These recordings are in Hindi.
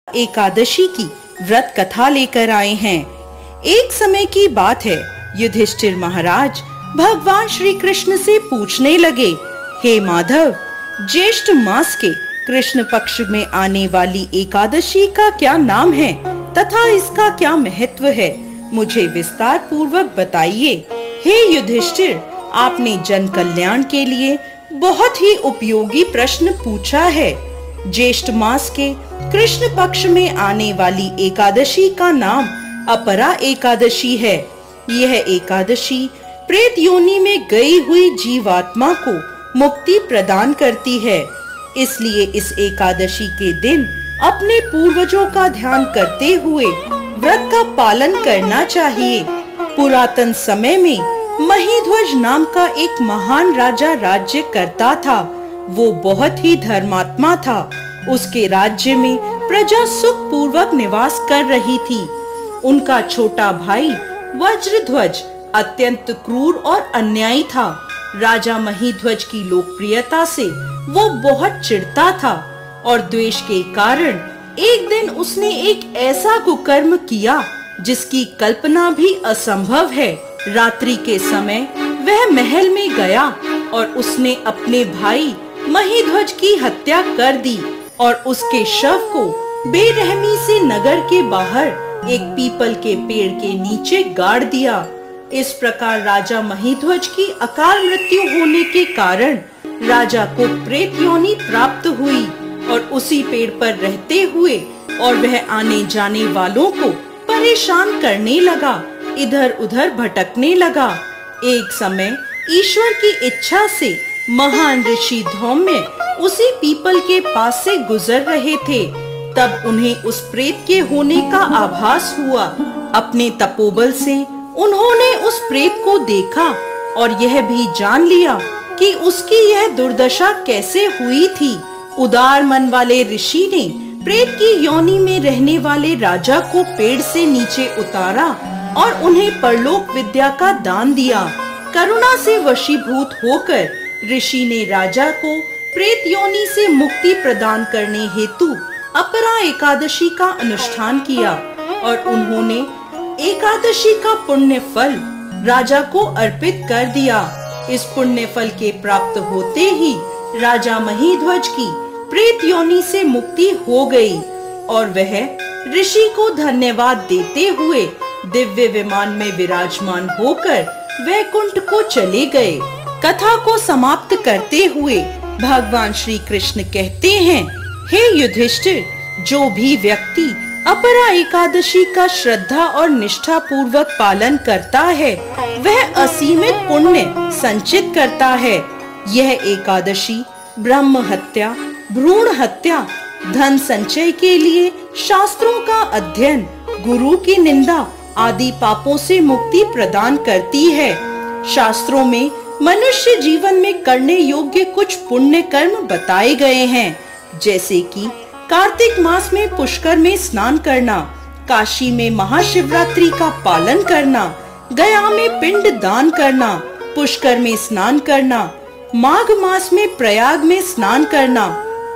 एकादशी की व्रत कथा लेकर आए हैं। एक समय की बात है, युधिष्ठिर महाराज भगवान श्री कृष्ण से पूछने लगे, हे माधव, ज्येष्ठ मास के कृष्ण पक्ष में आने वाली एकादशी का क्या नाम है तथा इसका क्या महत्व है, मुझे विस्तार पूर्वक बताइए। हे युधिष्ठिर, आपने जन कल्याण के लिए बहुत ही उपयोगी प्रश्न पूछा है। ज्येष्ठ मास के कृष्ण पक्ष में आने वाली एकादशी का नाम अपरा एकादशी है। यह एकादशी प्रेत योनि में गई हुई जीवात्मा को मुक्ति प्रदान करती है। इसलिए इस एकादशी के दिन अपने पूर्वजों का ध्यान करते हुए व्रत का पालन करना चाहिए। पुरातन समय में महीध्वज नाम का एक महान राजा राज्य करता था। वो बहुत ही धर्मात्मा था। उसके राज्य में प्रजा सुख पूर्वक निवास कर रही थी। उनका छोटा भाई वज्रध्वज अत्यंत क्रूर और अन्यायी था। राजा महीध्वज की लोकप्रियता से वो बहुत चिढ़ता था और द्वेष के कारण एक दिन उसने एक ऐसा कुकर्म किया जिसकी कल्पना भी असंभव है। रात्रि के समय वह महल में गया और उसने अपने भाई महीध्वज की हत्या कर दी और उसके शव को बेरहमी से नगर के बाहर एक पीपल के पेड़ के नीचे गाड़ दिया। इस प्रकार राजा महीध्वज की अकाल मृत्यु होने के कारण राजा को प्रेत योनि प्राप्त हुई और उसी पेड़ पर रहते हुए और वह आने जाने वालों को परेशान करने लगा, इधर उधर भटकने लगा। एक समय ईश्वर की इच्छा से महान ऋषि धौम्य उसी पीपल के पास से गुजर रहे थे। तब उन्हें उस प्रेत के होने का आभास हुआ। अपने तपोबल से उन्होंने उस प्रेत को देखा और यह भी जान लिया कि उसकी यह दुर्दशा कैसे हुई थी। उदार मन वाले ऋषि ने प्रेत की योनि में रहने वाले राजा को पेड़ से नीचे उतारा और उन्हें परलोक विद्या का दान दिया। करुणा से वशीभूत होकर ऋषि ने राजा को प्रेत योनि से मुक्ति प्रदान करने हेतु अपरा एकादशी का अनुष्ठान किया और उन्होंने एकादशी का पुण्य फल राजा को अर्पित कर दिया। इस पुण्य फल के प्राप्त होते ही राजा महीध्वज की प्रेत योनि से मुक्ति हो गई और वह ऋषि को धन्यवाद देते हुए दिव्य विमान में विराजमान होकर वैकुंठ को चले गए। कथा को समाप्त करते हुए भगवान श्री कृष्ण कहते हैं, हे युधिष्ठिर, जो भी व्यक्ति अपरा एकादशी का श्रद्धा और निष्ठा पूर्वक पालन करता है वह असीमित पुण्य संचित करता है। यह एकादशी ब्रह्म हत्या, भ्रूण हत्या, धन संचय के लिए शास्त्रों का अध्ययन, गुरु की निंदा आदि पापों से मुक्ति प्रदान करती है। शास्त्रों में मनुष्य जीवन में करने योग्य कुछ पुण्य कर्म बताए गए हैं, जैसे कि कार्तिक मास में पुष्कर में स्नान करना, काशी में महाशिवरात्रि का पालन करना, गया में पिंड दान करना, पुष्कर में स्नान करना, माघ मास में प्रयाग में स्नान करना,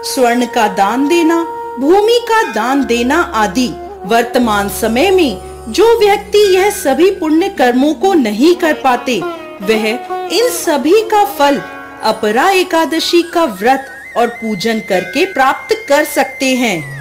स्वर्ण का दान देना, भूमि का दान देना आदि। वर्तमान समय में जो व्यक्ति यह सभी पुण्य कर्मों को नहीं कर पाते वह इन सभी का फल अपरा एकादशी का व्रत और पूजन करके प्राप्त कर सकते हैं।